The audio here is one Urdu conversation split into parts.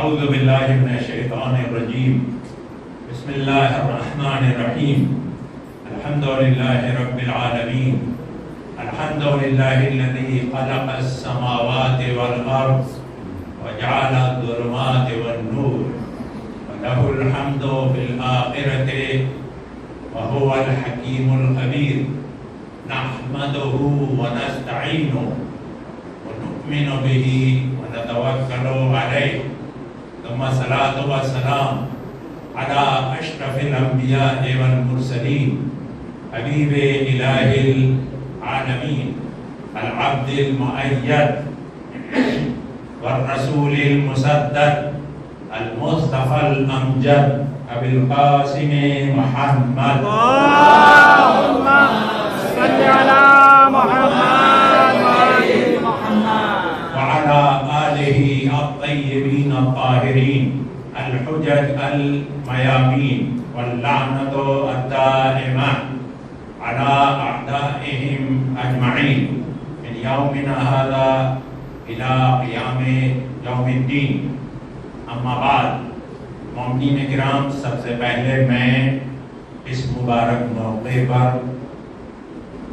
اعوذ باللہ من الشیطان الرجیم بسم اللہ الرحمن الرحیم الحمد للہ رب العالمین الحمد للہ الذی خلق السماوات والارض وجعل الظلمات والنور وله الحمد في الآخرة وهو الحكيم الخبير نحمده ونستعينه ونؤمن به ونتوكل عليه ثم الصلاة والسلام على أشرف الأنبياء والمرسلين حبيب إله العالمين العبد المؤيد والرسول المسدد المصطفى الأمجد أبي القاسم محمد اللهم صل على محمد وآل محمد وعلى آله الطيبين الطاهرين الحجج الميامين واللعنة الدائمة على أعدائهم أجمعين من يومنا هذا إلى قيام يوم الدين. اما بعد، مومنین کرام، سب سے پہلے میں اس مبارک موقع پر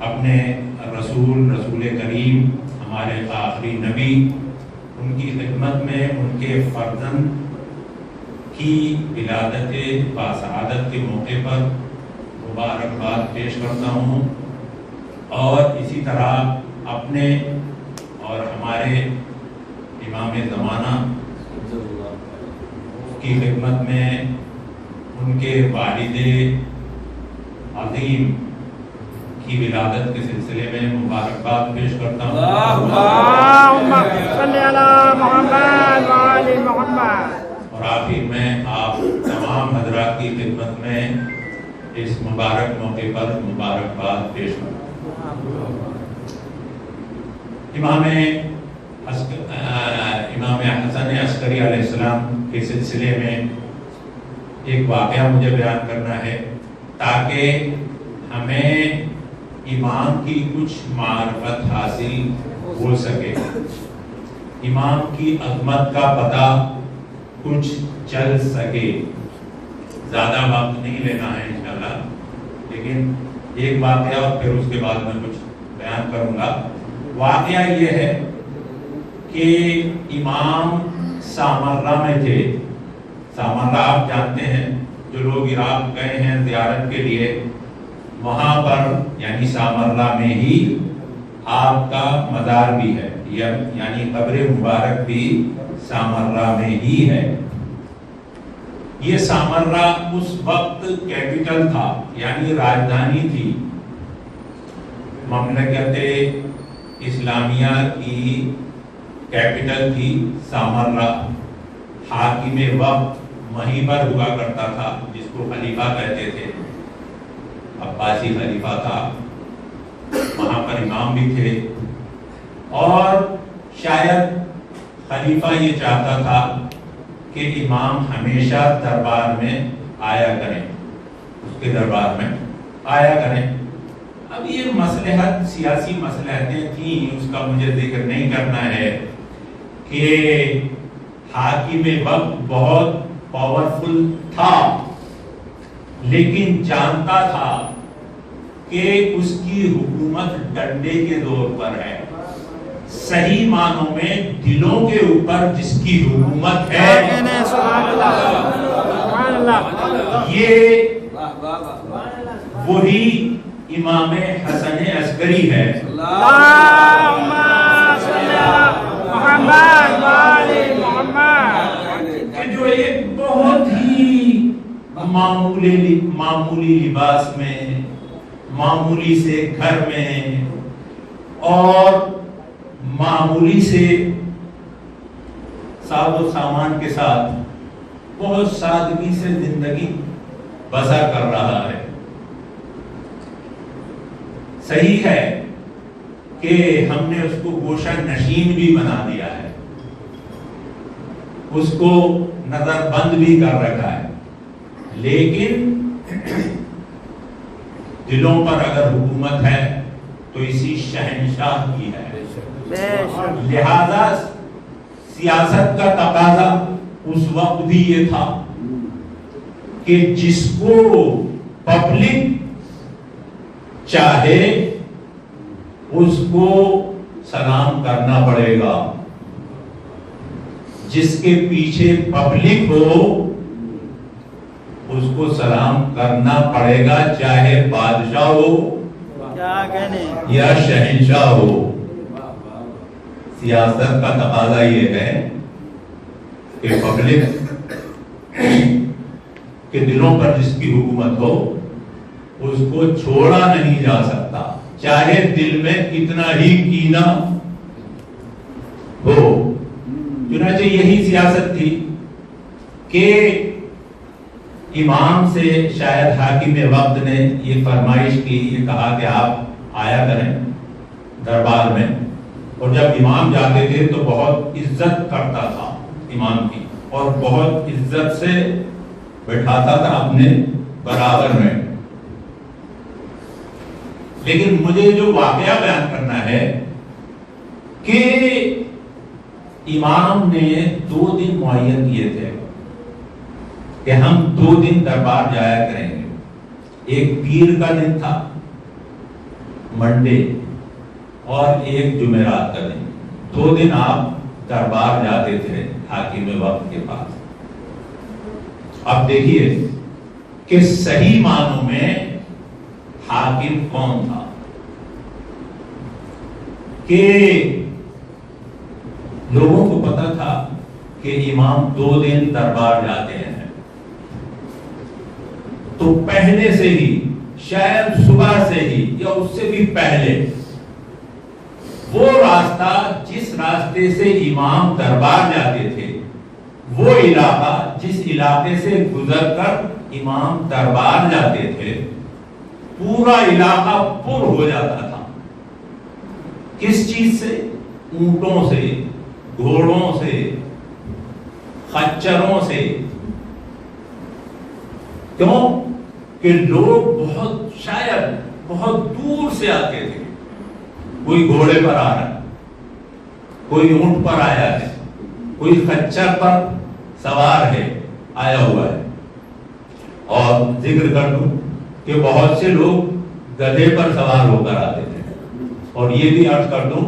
اپنے رسول کریم، ہمارے آخری نبی، ان کی خدمت میں ان کے فرزند کی ولادت باسعادت کے موقع پر مبارکباد پیش کرتا ہوں، اور اسی طرح اپنے اور ہمارے امام زمانہ کی خدمت میں ان کے والد عظیم کی ولادت کے سلسلے میں مبارکباد پیش کرتا ہوں. اللهم صل على محمد وآل محمد. اور آخر میں آپ تمام حضرات کی خدمت میں اس مبارک موقع پر مبارکباد پیش کرتا ہوں. امام حسن عسکری علیہ السلام کے سلسلے میں ایک واقعہ مجھے بیان کرنا ہے تاکہ ہمیں امام کی کچھ معرفت حاصل ہو سکے، امام کی عظمت کا پتہ کچھ چل سکے. زیادہ وقت نہیں لینا ہے انشاءاللہ، لیکن ایک واقعہ اور پھر اس کے بعد میں کچھ بیان کروں گا. واقعہ یہ ہے کہ امام سامرہ میں تھے. سامرہ آپ جانتے ہیں، جو لوگ عراق گئے ہیں زیارت کے لیے، وہاں پر یعنی سامرہ میں ہی آپ کا مزار بھی ہے، یعنی قبر مبارک بھی سامرہ میں ہی ہے. یہ سامرہ اس وقت کیپٹل تھا، یعنی راجدھانی تھی مملکت اسلامیہ کی، کیپٹل تھی سامرہ. حاکم وقت وہیں پر ہوا کرتا تھا، جس کو خلیفہ کہتے تھے. عباسی خلیفہ تھا، وہاں پر امام بھی تھے، اور شاید خلیفہ یہ چاہتا تھا کہ امام ہمیشہ دربار میں آیا کریں، اس کے دربار میں آیا کریں. اب یہ مصلحت، سیاسی مصلحتیں تھیں، اس کا مجھے ذکر نہیں کرنا ہے کہ حاکم وقت بہت پاورفل تھا، لیکن جانتا تھا کہ اس کی حکومت ڈنڈے کے دور پر ہے. صحیح معنوں میں دلوں کے اوپر جس کی حکومت ہے، یہ وہی امام حسن عسکری ہے. اللهم صل على محمد وآل محمد. کہ جو ایک بہت ہی معمولی لباس میں، معمولی سے گھر میں، اور معمولی سے ساز و سامان کے ساتھ بہت سادگی سے زندگی بسر کر رہا ہے. صحیح ہے کہ ہم نے اس کو گوشہ نشین بھی بنا دیا ہے، اس کو نظر بند بھی کر رکھا ہے، لیکن دلوں پر اگر حکومت ہے تو اسی شہنشاہ کی ہے. لہذا سیاست کا تقاضا اس وقت بھی یہ تھا کہ جس کو پبلک چاہے اس کو سلام کرنا پڑے گا، جس کے پیچھے پبلک ہو اس کو سلام کرنا پڑے گا، چاہے بادشاہ ہو یا شہنشاہ ہو۔ سیاست کا تقاضا یہ ہے کہ پبلک کے دلوں پر جس کی حکومت ہو اس کو چھوڑا نہیں جا سکتا، چاہے دل میں کتنا ہی کینہ ہو۔ چنانچہ یہی سیاست تھی کہ امام سے شاید حاکم وقت نے یہ فرمائش کی، یہ کہا کہ آپ آیا کریں دربار میں، اور جب امام جاتے تھے تو بہت عزت کرتا تھا امام کی، اور بہت عزت سے بٹھاتا تھا اپنے برابر میں۔ لیکن مجھے جو واقعہ بیان کرنا ہے کہ امام نے 2 دن معین کیے تھے کہ ہم 2 دن دربار جایا کریں گے۔ ایک پیر کا دن تھا منڈے، اور ایک جمعرات کا دن۔ 2 دن آپ دربار جاتے تھے حاکم وقت کے پاس۔ اب دیکھیے کہ صحیح معنوں میں حاکم کون تھا، کہ لوگوں کو پتا تھا کہ امام 2 دن دربار جاتے ہیں، تو پہلے سے ہی، شاید صبح سے ہی یا اس سے بھی پہلے، وہ راستہ جس راستے سے امام دربار جاتے تھے، وہ علاقہ جس علاقے سے گزر کر امام دربار جاتے تھے، پورا علاقہ پر ہو جاتا تھا۔ کس چیز سے؟ اونٹوں سے، گھوڑوں سے، خچروں سے۔ کیوں؟ کہ لوگ شاید بہت دور سے آتے تھے، کوئی گھوڑے پر آ رہا ہے، کوئی اونٹ پر آیا ہے، کوئی خچر پر سوار ہے، آیا ہوا ہے۔ اور ذکر کر دوں کہ بہت سے لوگ گدھے پر سوار ہو کر آتے تھے۔ اور یہ بھی عرض کر دوں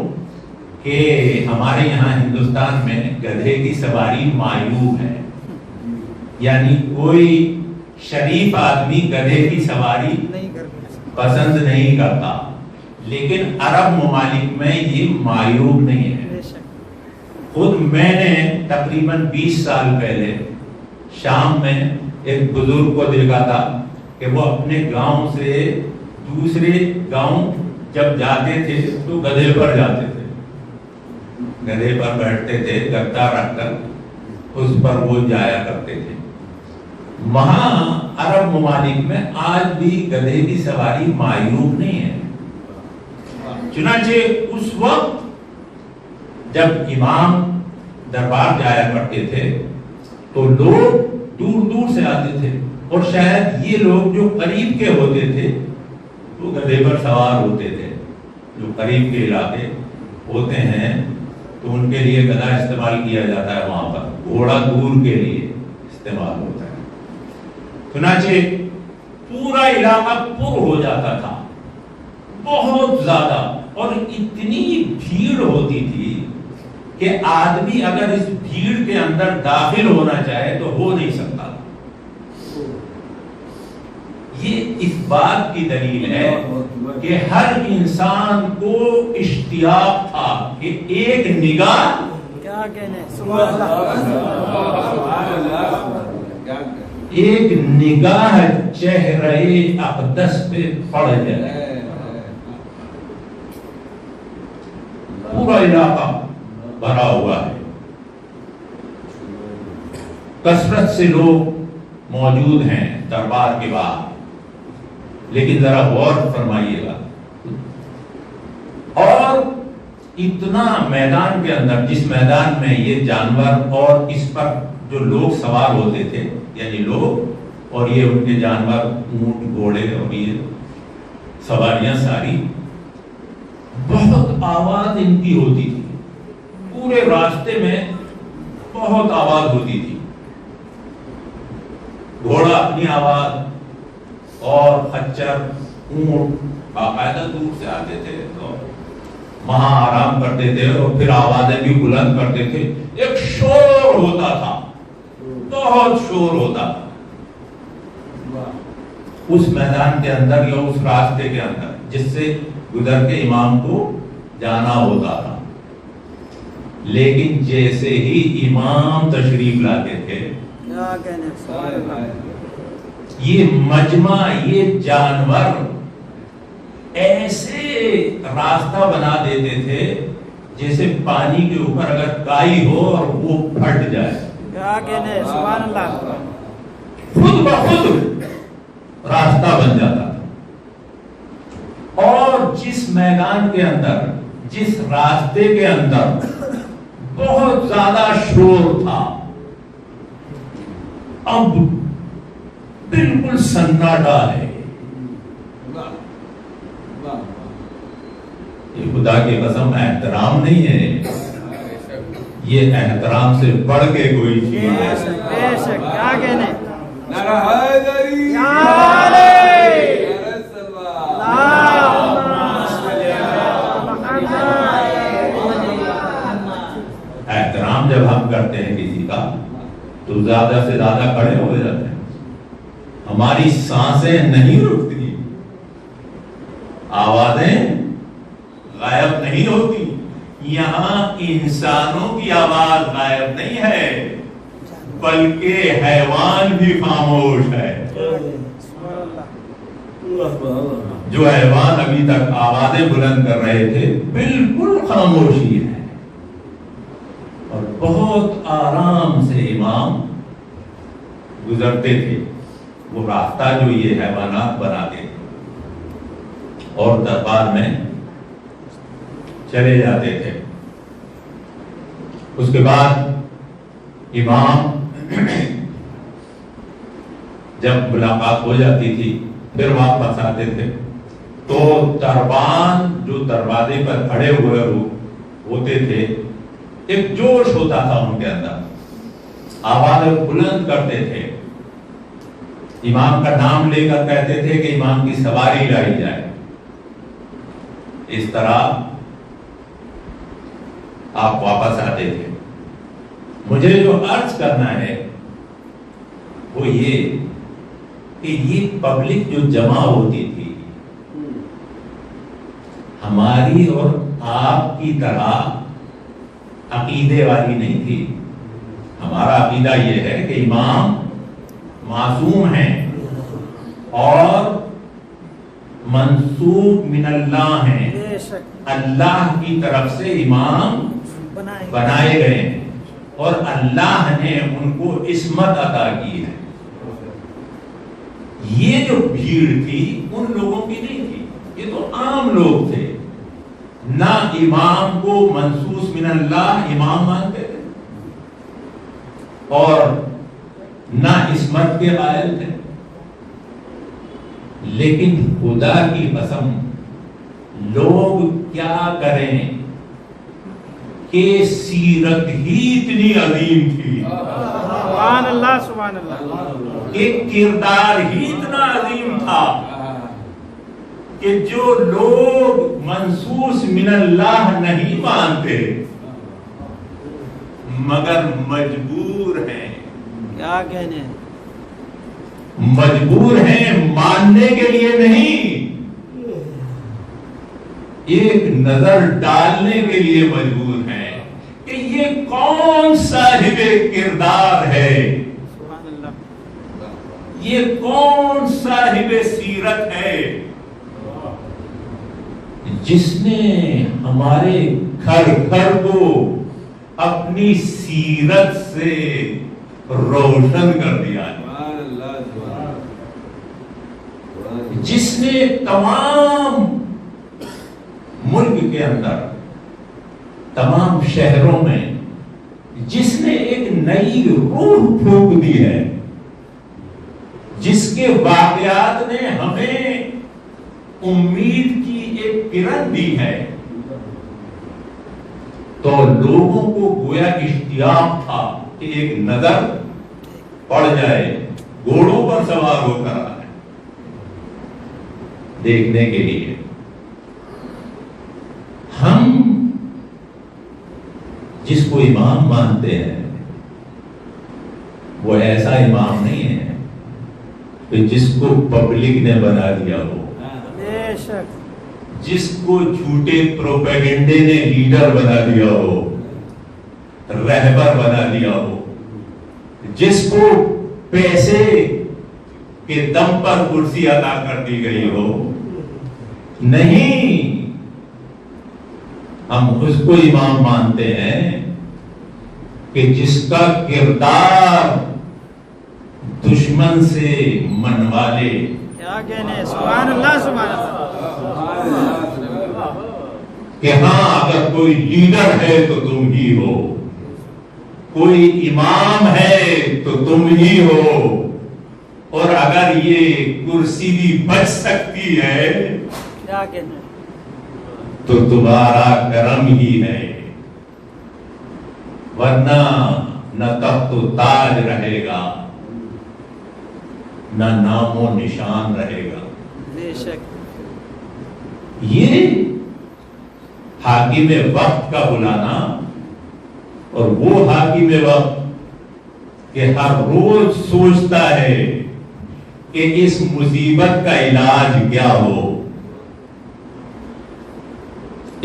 کہ ہمارے یہاں ہندوستان میں گدھے کی سواری معیوب ہے، یعنی کوئی شریف آدمی گدھے کی سواری پسند نہیں کرتا، لیکن عرب ممالک میں یہ معیوب نہیں ہے۔ خود میں نے تقریباً 20 سال پہلے شام میں ایک بزرگ کو دیکھا تھا کہ وہ اپنے گاؤں سے دوسرے گاؤں جب جاتے تھے تو گدھے پر جاتے تھے، گدھے پر بیٹھتے تھے، گدا رکھ کر اس پر وہ جایا کرتے تھے۔ وہاں عرب ممالک میں آج بھی گدھے کی سواری معیوب نہیں ہے۔ چنانچہ اس وقت جب امام دربار جایا کرتے تھے تو لوگ دور دور سے آتے تھے، اور شاید یہ لوگ جو قریب کے ہوتے تھے تو گدھے پر سوار ہوتے تھے۔ جو قریب کے علاقے ہوتے ہیں تو ان کے لیے گدھا استعمال کیا جاتا ہے، وہاں پر گھوڑا دور کے لیے استعمال ہوتا ہے۔ چنانچہ پورا علاقہ پر ہو جاتا تھا، بہت زیادہ، اور اتنی بھیڑ ہوتی تھی کہ آدمی اگر اس بھیڑ کے اندر داخل ہونا چاہے تو ہو نہیں سکتا۔ یہ اس بات کی دلیل ہے کہ ہر انسان کو اشتیاق تھا کہ ایک نگاہ ایک نگاہ چہرہ اقدس پہ پڑ جائے۔ پورا علاقہ بھرا ہوا ہے، کثرت سے لوگ موجود ہیں دربار کے بعد، لیکن ذرا غور فرمائیے گا، اور اتنا میدان کے اندر، جس میدان میں یہ جانور اور اس پر جو لوگ سوار ہوتے تھے، یعنی لوگ اور یہ ان کے جانور، اونٹ، گھوڑے اور یہ سواریاں ساری، بہت آواز ان کی ہوتی تھی، پورے راستے میں بہت آواز ہوتی تھی۔ گھوڑا اپنی آواز اور خچر اونٹ باقاعدہ دور سے آتے تھے تو وہاں آرام کرتے تھے اور پھر آوازیں بھی بلند کرتے تھے. ایک شور ہوتا تھا, بہت شور ہوتا تھا اس میدان کے اندر یا اس راستے کے اندر جس سے گزر کے امام کو جانا ہوتا تھا. لیکن جیسے ہی امام تشریف لاتے تھے یہ مجمع, یہ جانور ایسے راستہ بنا دیتے تھے جیسے پانی کے اوپر اگر کائی ہو اور وہ پھٹ جائے. سبحان اللہ. خود بخود راستہ بن جاتا تھا. اور جس میدان کے اندر, جس راستے کے اندر بہت زیادہ شور تھا, اب بالکل سناٹا ہے. یہ خدا کی قسم احترام نہیں ہے, یہ احترام سے بڑھ کے کوئی چیز ہے. بے شک, کیا کہنے. احترام جب ہم کرتے ہیں کسی کا تو زیادہ سے زیادہ کھڑے ہو جاتے ہیں, ہماری سانسیں نہیں رکتی, آوازیں غائب نہیں ہوتی. یہاں انسانوں کی آواز غائب نہیں ہے بلکہ حیوان بھی خاموش ہے. جو حیوان ابھی تک آوازیں بلند کر رہے تھے بالکل خاموشی ہے. اور بہت آرام سے امام گزرتے تھے وہ راستہ جو یہ حیوانات بناتے تھے اور دربار میں چلے جاتے تھے. اس کے بعد امام جب ملاقات ہو جاتی تھی پھر واپس آتے تھے تو دربان جو دروازے پر کھڑے ہوئے ہوتے تھے ایک جوش ہوتا تھا ان کے اندر, آوازیں بلند کرتے تھے, امام کا نام لے کر کہتے تھے کہ امام کی سواری لائی جائے. اس طرح آپ واپس آتے تھے. مجھے جو عرض کرنا ہے وہ یہ کہ یہ پبلک جو جمع ہوتی تھی ہماری اور آپ کی طرح عقیدے والی نہیں تھی. ہمارا عقیدہ یہ ہے کہ امام معصوم ہیں اور منسوب من اللہ ہیں, اللہ کی طرف سے امام بنائے گئے ہیں اور اللہ نے ان کو عصمت عطا کی ہے. یہ جو بھیڑ تھی ان لوگوں کی نہیں تھی, یہ تو عام لوگ تھے, نہ امام کو منسوس من اللہ امام مانتے تھے اور نہ عصمت کے قائل تھے. لیکن خدا کی قسم لوگ کیا کریں کہ سیرت ہی اتنی عظیم تھی, سبحان اللہ سبحان اللہ, کہ کردار ہی اتنا عظیم تھا کہ جو لوگ منسوس من اللہ نہیں مانتے مگر مجبور ہیں, کیا کہنے, مجبور ہیں ماننے کے لیے نہیں, ایک نظر ڈالنے کے لیے مجبور ہیں کہ یہ کون صاحب کردار ہے, یہ کون صاحب سیرت ہے جس نے ہمارے گھر گھر کو اپنی سیرت سے روشن کر دیا ہے, جس نے تمام ملک کے اندر تمام شہروں میں جس نے ایک نئی روح پھونک دی ہے, جس کے واقعات نے ہمیں امید کی ایک کرن دی ہے. تو لوگوں کو گویا اشتیاق تھا کہ ایک نظر پڑ جائے گھوڑوں پر سوار ہو کر آئے دیکھنے کے لیے. ہم جس کو امام مانتے ہیں وہ ایسا امام نہیں ہے کہ جس کو پبلک نے بنا دیا ہو، بے شک جس کو جھوٹے پروپیگنڈے نے لیڈر بنا دیا ہو، رہبر بنا دیا ہو، جس کو پیسے کے دم پر کرسی عطا کر دی گئی ہو. نہیں، ہم اس کو امام مانتے ہیں کہ جس کا کردار دشمن سے منوا لے. کیا کہنے، سبحان اللہ سبحان اللہ. کہ ہاں اگر کوئی لیڈر ہے تو تم ہی ہو، کوئی امام ہے تو تم ہی ہو، اور اگر یہ کرسی بھی بچ سکتی ہے کیا کہنے، تو تمہارا کرم ہی ہے، ورنہ نہ تخت و تاج رہے گا نہ نام و نشان رہے گا. بے شک یہ حاکم وقت کا بلانا، اور وہ حاکم وقت کہ ہر روز سوچتا ہے کہ اس مصیبت کا علاج کیا ہو،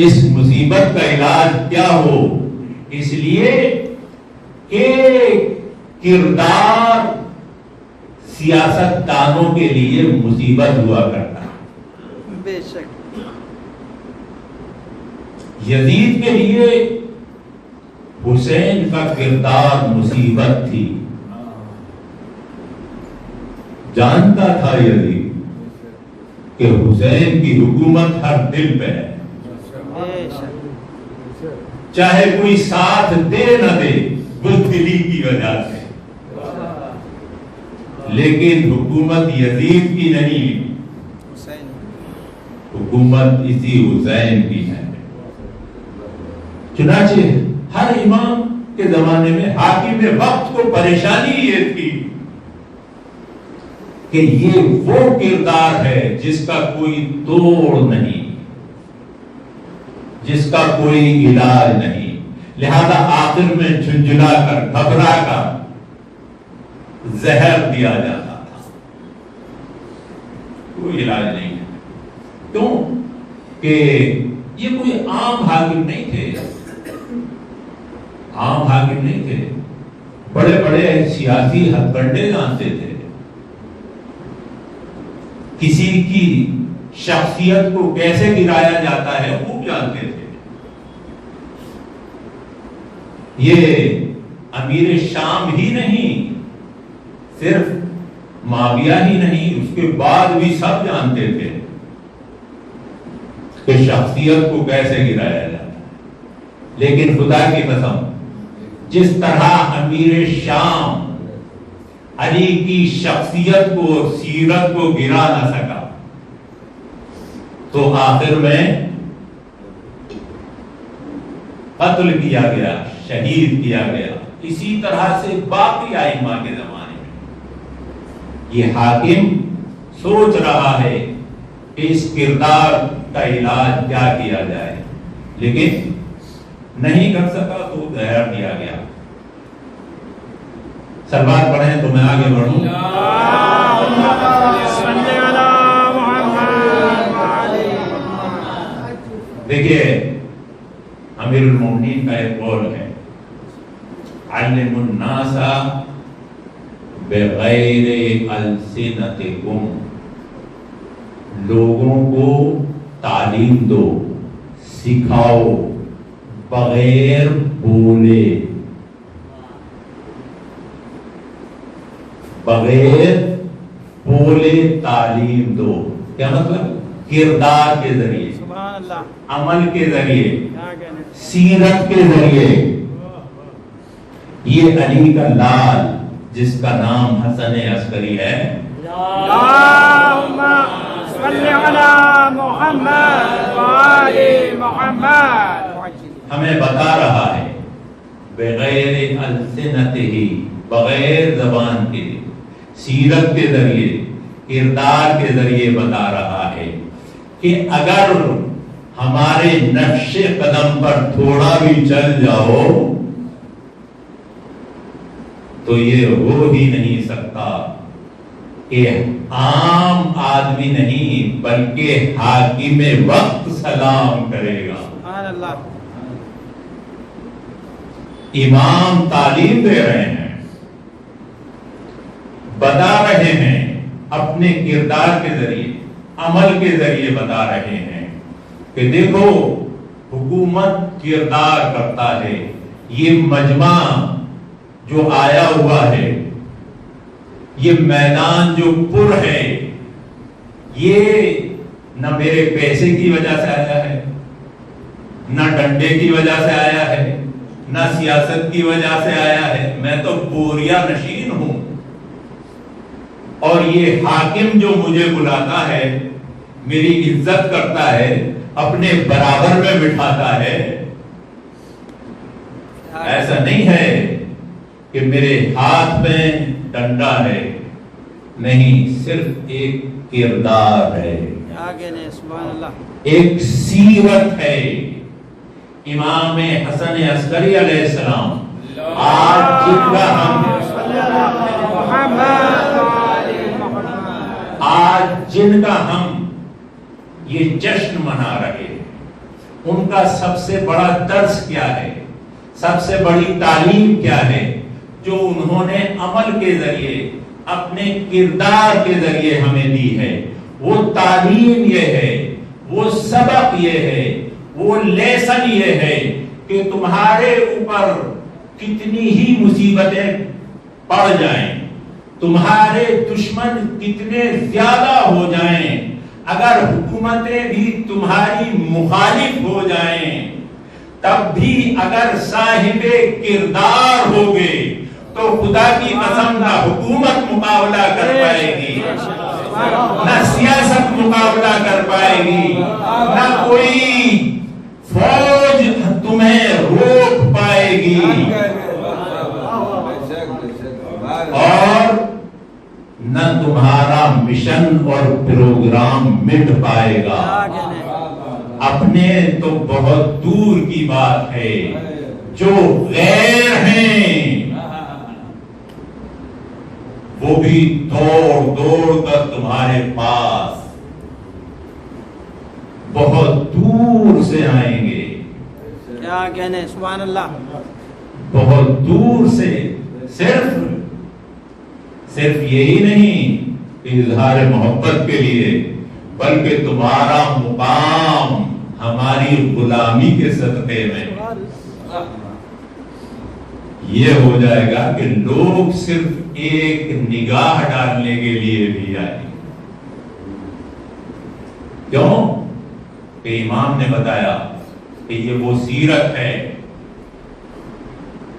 اس مصیبت کا علاج کیا ہو، اس لیے کہ کردار سیاست دانوں کے لیے مصیبت ہوا کرتا ہے. بے شک یزید کے لیے حسین کا کردار مصیبت تھی. جانتا تھا یزید کہ حسین کی حکومت ہر دل پہ ہے، بے شک چاہے کوئی ساتھ دے نہ دے بزدلی کی وجہ سے، لیکن حکومت یزید کی نہیں، حسین حکومت اسی حسین کی ہے. چنانچہ ہر امام کے زمانے میں حاکم وقت کو پریشانی یہ تھی کہ یہ وہ کردار ہے جس کا کوئی توڑ نہیں، جس کا کوئی علاج نہیں، لہذا آخر میں جھنجھلا کر گھبرا کر زہر دیا جاتا تھا. کوئی علاج نہیں ہے. کیوں کہ یہ کوئی عام حاکم نہیں تھے، عام حاکم نہیں تھے، بڑے بڑے سیاسی ہتھ کنڈے جانتے تھے، کسی کی شخصیت کو کیسے گرایا جاتا ہے خوب جانتے تھے. یہ امیر شام ہی نہیں، صرف معاویہ ہی نہیں، اس کے بعد بھی سب جانتے تھے کہ شخصیت کو کیسے گرایا جاتا ہے. لیکن خدا کی قسم، جس طرح امیر شام علی کی شخصیت کو اور سیرت کو گرا نہ سکا، تو آخر میں قتل کیا گیا، شہید کیا گیا. اسی طرح سے باقی ائمہ کے زمانے میں یہ حاکم سوچ رہا ہے کہ اس کردار کا علاج کیا کیا جائے، لیکن نہیں کر سکا تو زہر دیا گیا. سلوات پڑھیں تو میں آگے بڑھوں. دیکھیے امیر المومنین کا ایک قول ہے، علم الناس بغیر السنتکم، لوگوں کو تعلیم دو، سکھاؤ بغیر بولے، بغیر بولے تعلیم دو. کیا مطلب؟ کردار کے ذریعے، سبحان اللہ، عمل کے ذریعے، کیا کہنے، سیرت کے ذریعے. یہ علی کا لال جس کا نام حسن عسکری ہے، اللہم صلی علی محمد وآل محمد، ہمیں بتا رہا ہے بغیر السنتہ، بغیر زبان کے، سیرت کے ذریعے، کردار کے ذریعے بتا رہا ہے کہ اگر ہمارے نقش قدم پر تھوڑا بھی چل جاؤ تو یہ ہو ہی نہیں سکتا کہ عام آدمی نہیں بلکہ حاکم وقت سلام کرے گا۔ سبحان اللہ۔ امام تعلیم دے رہے ہیں، بتا رہے ہیں، اپنے کردار کے ذریعے، عمل کے ذریعے بتا رہے ہیں کہ دیکھو حکومت کردار کرتا ہے، یہ مجمع جو آیا ہوا ہے، یہ میدان جو پر ہے، یہ نہ میرے پیسے کی وجہ سے آیا ہے، نہ ڈنڈے کی وجہ سے آیا ہے، نہ سیاست کی وجہ سے آیا ہے، میں تو بوریا نشین ہوں، اور یہ حاکم جو مجھے بلاتا ہے، میری عزت کرتا ہے، اپنے برابر میں بٹھاتا ہے، ایسا نہیں ہے کہ میرے ہاتھ میں ڈنڈا ہے، نہیں، صرف ایک کردار ہے، آگے نہیں، سبحان اللہ، ایک سیرت ہے۔ امام حسن عسکری علیہ السلام آج جن کا ہم یہ جشن منا رہے ہیں، ان کا سب سے بڑا درس کیا ہے، سب سے بڑی تعلیم کیا ہے جو انہوں نے عمل کے ذریعے، اپنے کردار کے ذریعے ہمیں دی ہے؟ وہ تعلیم یہ ہے، وہ سبق یہ ہے، وہ لیسن یہ ہے کہ تمہارے اوپر کتنی ہی مصیبتیں پڑ جائیں، تمہارے دشمن کتنے زیادہ ہو جائیں، اگر حکومتیں بھی تمہاری مخالف ہو جائیں، تب بھی اگر صاحب کردار ہوگے تو خدا کی قسم نہ حکومت مقابلہ کر پائے گی، نہ سیاست مقابلہ کر پائے گی، نہ کوئی فوج تمہیں روک پائے گی، اور نہ تمہارا مشن اور پروگرام مٹ پائے گا۔ اپنے تو بہت دور کی بات ہے، جو غیر ہیں وہ بھی دوڑ دوڑ کر تمہارے پاس بہت دور سے آئیں گے، کیا کہنے، سبحان اللہ، بہت دور سے، صرف یہی نہیں کہ اظہار محبت کے لیے، بلکہ تمہارا مقام ہماری غلامی کے صدقے میں یہ ہو جائے گا کہ لوگ صرف ایک نگاہ ڈالنے کے لیے بھی آئے۔ کیوں؟ کہ امام نے بتایا کہ یہ وہ سیرت ہے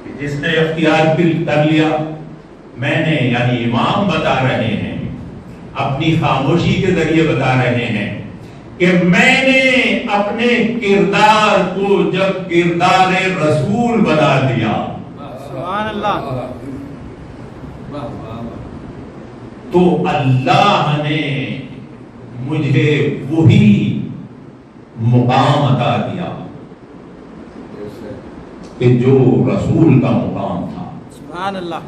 کہ جس نے اختیار کر لیا، میں نے، یعنی امام بتا رہے ہیں، اپنی خاموشی کے ذریعے بتا رہے ہیں کہ میں نے اپنے کردار کو جب کردار رسول بنا دیا، سبحان اللہ، تو اللہ نے مجھے وہی مقام عطا کیا کہ جو رسول کا مقام تھا۔ سبحان اللہ،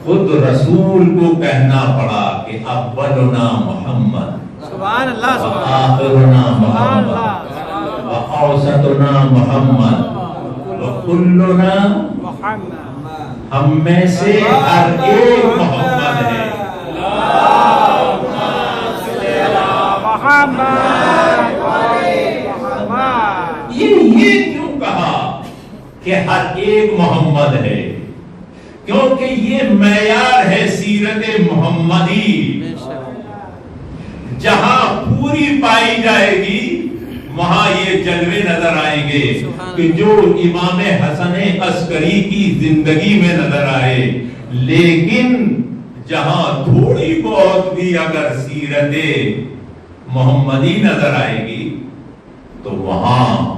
خود رسول کو کہنا پڑا کہ اولنا محمد، سبحان اللہ، آخرنا محمد، اوسطنا محمد، وکلنا محمد، ہم میں سے ہر ایک محمد ہے۔ یہ کیوں کہا کہ ہر ایک محمد ہے؟ کیونکہ یہ معیار ہے سیرت محمدی، جہاں پوری پائی جائے گی وہاں یہ جلوے نظر آئیں گے کہ جو امام حسن عسکری کی زندگی میں نظر آئے، لیکن جہاں تھوڑی بہت بھی اگر سیرت محمدی نظر آئے گی تو وہاں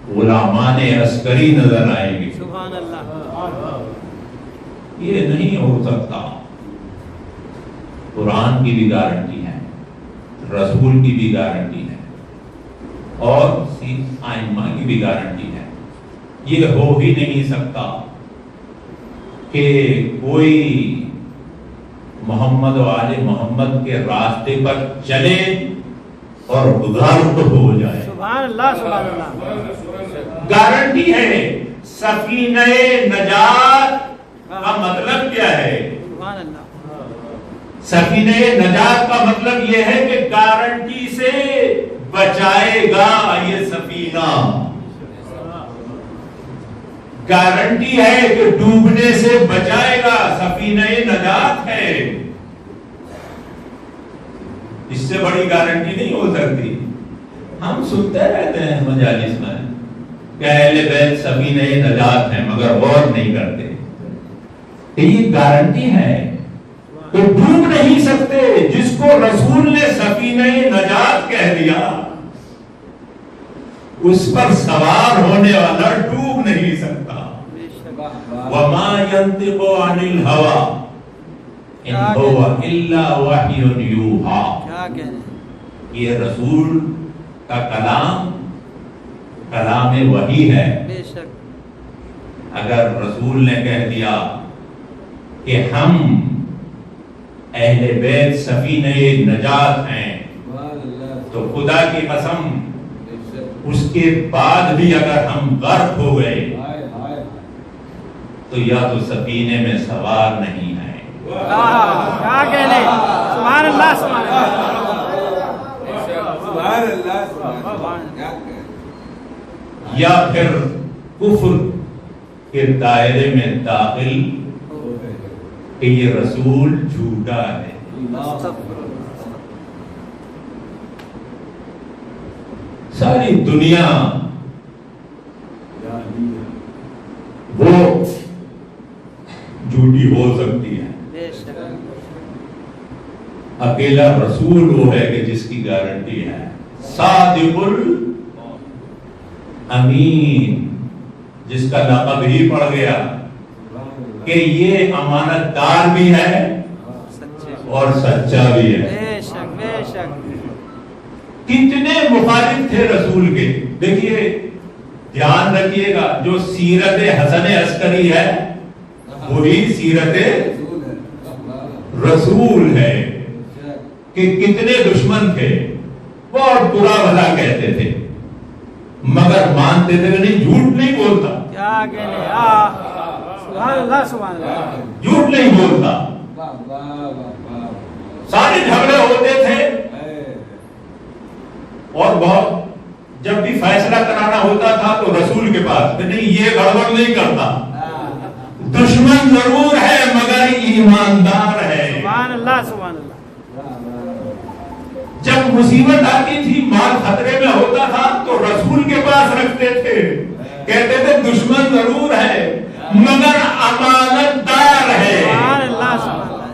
غلامان عسکری نظر آئے گی۔ سبحان اللہ، یہ نہیں ہو سکتا قرآن کی بھی گارنٹی ہے، رسول کی بھی گارنٹی ہے، اور ائمہ کی بھی گارنٹی ہے۔ یہ ہو ہی نہیں سکتا کہ کوئی محمد و آل محمد کے راستے پر چلے اور غرق ہو جائے۔ سبحان اللہ سبحان اللہ۔ گارنٹی ہے۔ سفینہ نجات کا مطلب کیا ہے؟ سبحان اللہ۔ سفینہ نجات کا مطلب یہ ہے کہ گارنٹی سے بچائے گا یہ سفینہ، گارنٹی ہے کہ ڈوبنے سے بچائے گا، سفینہ نجات ہے۔ اس سے بڑی گارنٹی نہیں ہو سکتی۔ ہم سنتے رہتے ہیں مجالس میں کہ اہل بیت سفینہ نجات ہیں، مگر غور نہیں کرتے کہ یہ گارنٹی ہے کہ ڈوب نہیں سکتے۔ جس کو رسول نے سفینہ نجات کہہ دیا، اس پر سوار ہونے والا ڈوب نہیں سکتا۔ وَمَا يَنطِقُ عَنِ الْهَوَىٰ إِنْ هُوَ إِلَّا وَحْيٌ يُوحَىٰ۔ یہ رسول کا کلام وحی ہے۔ اگر رسول نے کہہ دیا کہ ہم اہل بیت سفینہ نجات ہیں، تو خدا کی قسم اس کے بعد بھی اگر ہم غرق ہو گئے تو یا تو سفینے میں سوار نہیں ہیں، کیا کہنے، سبحان اللہ سبحان اللہ، یا پھر کفر کے دائرے میں داخل کہ یہ رسول جھوٹا ہے۔ ساری دنیا وہ جھوٹی ہو سکتی ہے، اکیلا رسول وہ ہے کہ جس کی گارنٹی ہے، صادق الامین، جس کا لقب ہی پڑ گیا کہ یہ امانت دار بھی ہے اور سچا بھی ہے۔ بے شک بے شک۔ کتنے مخالف تھے رسول کے، دیکھیے دھیان رکھیے گا، جو سیرت حسن عسکری ہے وہی سیرت رسول ہے، کہ کتنے دشمن تھے، بہت برا بھلا کہتے تھے، مگر مانتے تھے نہیں، جھوٹ نہیں بولتا، کیا کہنے، سبحان اللہ سبحان اللہ، جھوٹ نہیں بولتا۔ سارے جھگڑے ہوتے تھے، اور بہت جب بھی فیصلہ کرانا ہوتا تھا تو رسول کے پاس، نہیں یہ گڑبڑ نہیں کرتا، دشمن ضرور ہے مگر ایماندار ہے۔ سبحان اللہ سبحان اللہ۔ جب مصیبت آتی تھی، مال خطرے میں ہوتا تھا تو رسول کے پاس رکھتے تھے، کہتے تھے دشمن ضرور ہے مگر امانت دار ہے۔ سبحان اللہ سبحان اللہ۔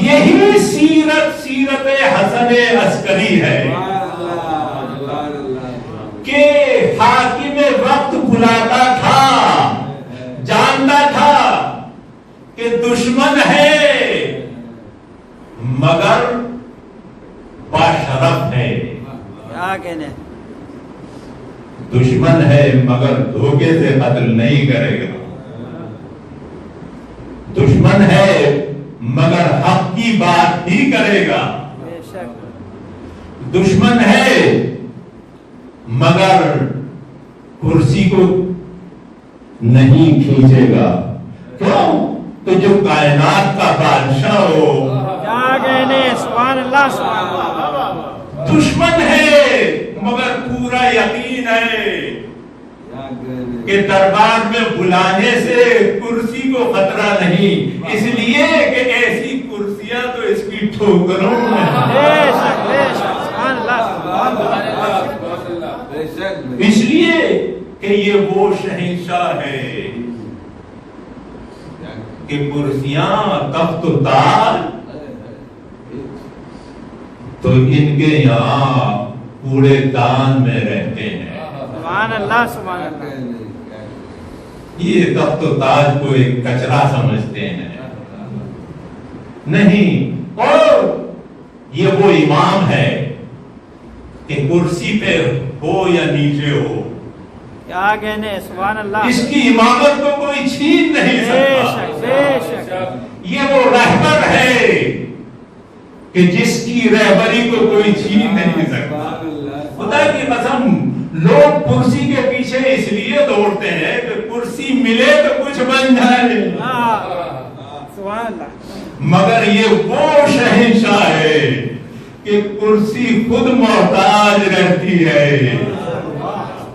یہی سیرت حسن عسکری ہے کہ حاکم وقت بلاتا تھا، جانتا تھا کہ دشمن ہے مگر باشرف ہے، کیا کہنے، دشمن ہے مگر دھوکے سے قتل نہیں کرے گا، دشمن ہے مگر حق کی بات ہی کرے گا، بے شک، دشمن ہے مگر کرسی کو نہیں کھینچے گا۔ کیوں؟ تو جو کائنات کا بادشاہ ہو، کیا کہنے، سبحان اللہ سبحان اللہ۔ دشمن ہے مگر پورا یقین ہے کہ دربار میں بلانے سے کرسی کو خطرہ نہیں، اس لیے کہ ایسی کرسیاں تو اس کی ٹھوکروں میں ہیں۔ بے شک بے شک، سبحان اللہ، اس لیے کہ یہ وہ شہنشاہ ہے کہ کرسیاں تخت و تاج تو ان کے یہاں کوڑے دان میں رہتے ہیں۔ سبحان اللہ سبحان اللہ۔ یہ تخت و تاج کو ایک کچرا سمجھتے ہیں، نہیں، اور یہ وہ امام ہے کہ کرسی پہ ہو یا نیچے ہو، کیا کہنے، سبحان اللہ، اس کی امامت کو کوئی چھین نہیں بے سکتا۔ شک بے شک، یہ وہ رہبر ہے کہ جس کی رہبری کو کوئی چھین نہیں سکتا۔ خدا کی قسم، لوگ کرسی کے پیچھے اس لیے دوڑتے ہیں کہ کرسی ملے تو کچھ بن جائے، سبحان اللہ، مگر یہ وہ شہنشاہ ہے کہ کرسی خود محتاج رہتی ہے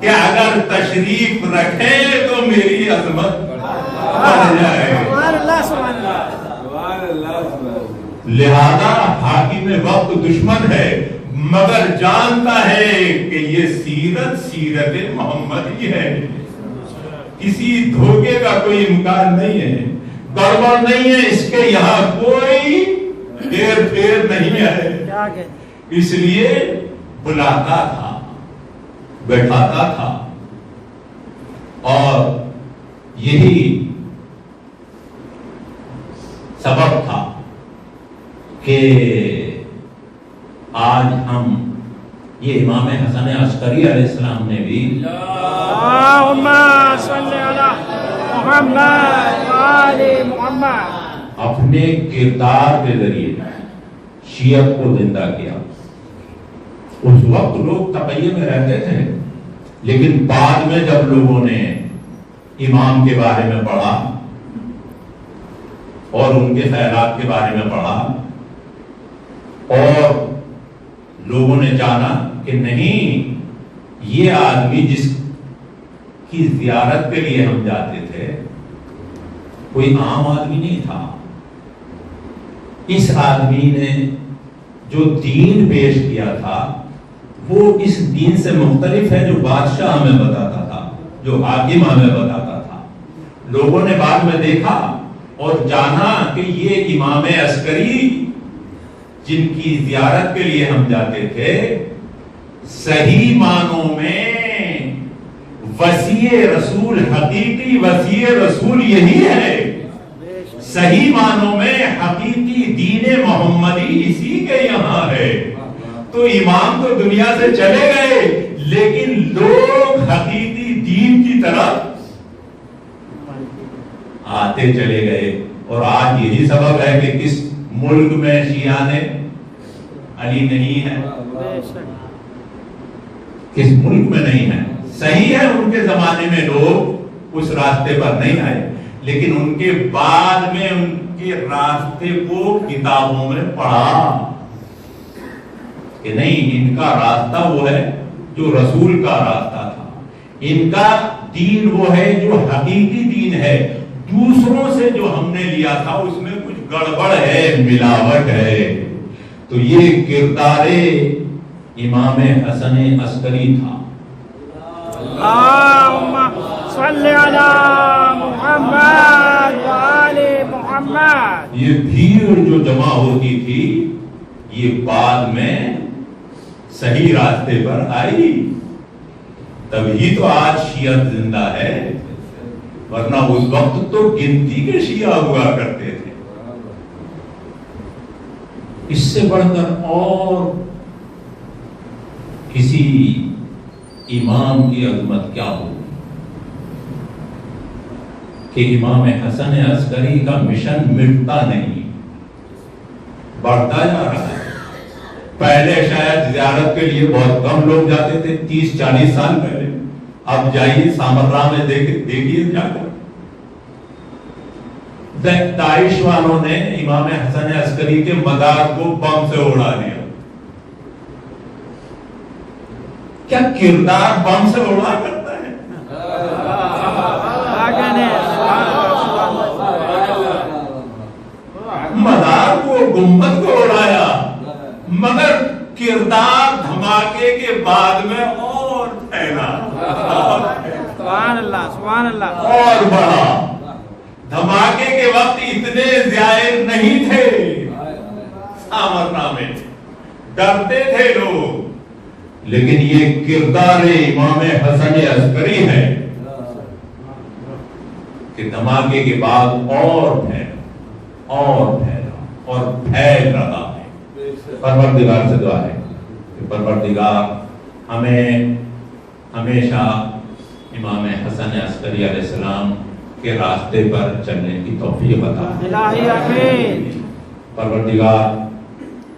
کہ اگر تشریف رکھے تو میری عظمت بڑھ جائے۔ سبحان اللہ، سبحان اللہ، لہذا حاکم وقت دشمن ہے، مگر جانتا ہے کہ یہ سیرت محمدی ہے، کسی دھوکے کا کوئی امکان نہیں ہے، گڑبڑ نہیں ہے، اس کے یہاں کوئی ہیر پھیر نہیں ہے، کیا کہنے، اس لیے بلاتا تھا، بیٹھاتا تھا، اور یہی سبب تھا کہ آج ہم یہ امام حسن عسکری علیہ السلام نے بھی اللہم صلی علی محمد وآل محمد اپنے کردار کے ذریعے شیعت کو زندہ کیا۔ اس وقت لوگ تقیہ میں رہتے تھے، لیکن بعد میں جب لوگوں نے امام کے بارے میں پڑھا اور ان کے خیالات کے بارے میں پڑھا، اور لوگوں نے جانا کہ نہیں، یہ آدمی جس کی زیارت کے لیے ہم جاتے تھے کوئی عام آدمی نہیں تھا، اس آدمی نے جو دین پیش کیا تھا وہ اس دین سے مختلف ہے جو بادشاہ ہمیں بتاتا تھا، جو حاکم ہمیں بتاتا تھا۔ لوگوں نے بعد میں دیکھا اور جانا کہ یہ امام عسکری جن کی زیارت کے لیے ہم جاتے تھے صحیح معنوں میں وسیع رسول، حقیقی وسیع رسول یہی ہے، صحیح معنوں میں حقیقی دین محمدی اسی کے یہاں ہے۔ تو امام تو دنیا سے چلے گئے، لیکن لوگ حقیقی دین کی طرف آتے چلے گئے، اور آج یہی سبب ہے کہ کس ملک میں شیعہ نے علی نہیں ہے، کس ملک میں نہیں ہے۔ صحیح ہے ان کے زمانے میں لوگ اس راستے پر نہیں آئے، لیکن ان کے بعد میں ان کے راستے کو کتابوں میں پڑھا کہ نہیں، ان کا راستہ وہ ہے جو رسول کا راستہ تھا، ان کا دین وہ ہے جو حقیقی دین ہے، دوسروں سے جو ہم نے لیا تھا اس میں کچھ گڑبڑ ہے، ملاوٹ ہے۔ تو یہ کردار امام حسن عسکری تھا۔ اللہم صلی علی محمد وآل محمد۔ یہ بھیڑ جو جمع ہوتی تھی یہ بعد میں صحیح راستے پر آئی، تبھی تو آج شیعت زندہ ہے، ورنہ اس وقت تو گنتی کے شیعہ ہوا کرتے تھے۔ اس سے بڑھ کر اور کسی امام کی عظمت کیا ہو کہ امام حسن عسکری کا مشن مٹتا نہیں، بڑھتا جا رہا ہے۔ پہلے شاید زیارت کے لیے بہت کم لوگ جاتے تھے، 30-40 سال پہلے، اب جائیے سامرا میں دیکھیے جا کر، داعش والوں نے امام حسن عسکری کے مزار کو بم سے اڑا دیا۔ کیا کردار بم سے اڑا کرتا ہے؟ مزار کو، گنبد کو اڑایا، مگر کردار دھماکے کے بعد میں اور پھیلا، سبحان اللہ، سبحان اللہ، اور بڑھا۔ دھماکے کے وقت اتنے زائر نہیں تھے سامرنا میں، ڈرتے تھے لوگ، لیکن یہ کردار امام حسن عسکری ہے کہ دھماکے کے بعد اور پھیلا، اور پھیلا، اور پھیل رہا ہے۔ پروردگار سے دعا ہے کہ پروردگار ہمیں ہمیشہ امام حسن عسکری علیہ السلام کے راستے پر چلنے کی توفیق عطا فرما۔ الہی آمین۔ پروردگار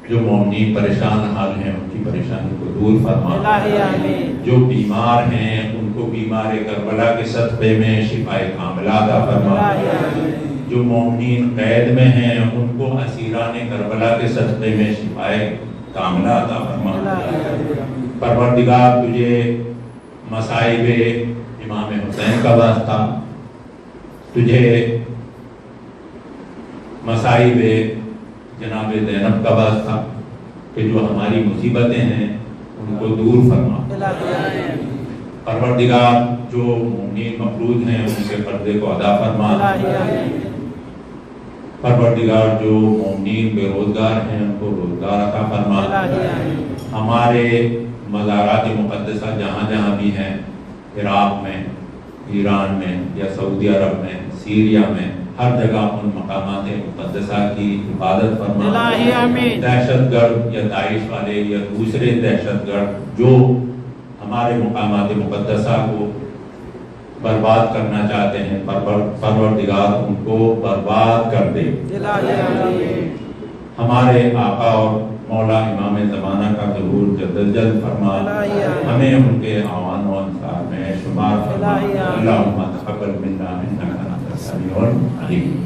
جو مومنین پریشان حال ہیں ان کی پریشانی کو دور فرما۔ الہی آمین۔ جو بیمار ہیں ان کو بیمار کربلا کے صدقے میں شفائے کاملہ عطا فرما۔ الہی آمین۔ جو مومنین قید میں ہیں ان کو اسیران کربلا کے صدقے میں شفائے کاملہ عطا فرما۔ الہی آمین۔ پروردگار تجھے مصائب امام حسین کا واسطہ، تجھے مصائب جناب زینب کا واسطہ کہ جو ہماری مصیبتیں ہیں ان کو دور فرما۔ الہی آمین۔ پروردگار جو مومنین مفروض ہیں ان کے قرضے کو ادا فرما۔ الہی آمین۔ پروردگار جو مومنین بے روزگار ہیں ان کو روزگار عطا فرما۔ الہی آمین۔ ہمارے مزارات مقدسہ جہاں جہاں بھی ہیں، عراق میں، ایران میں یا سعودی عرب میں، سیریا میں، ہر جگہ ان مقامات مقدسہ کی حفاظت فرما۔ الہی آمین۔ دہشت گرد یا داعش والے یا دوسرے دہشت گرد جو ہمارے مقامات مقدسہ کو برباد کرنا چاہتے ہیں، پروردگار ان کو برباد کر دے۔ الہی آمین۔ ہمارے آقا اور مولا امام زمانہ کا ظہور جلد جلد فرما۔ الہی آمین۔ ہمیں ان کے اعوان و انصار میں شمار فرما۔ الہی آمین۔ اللہم تقبل منا انک انت السمیع العلیم۔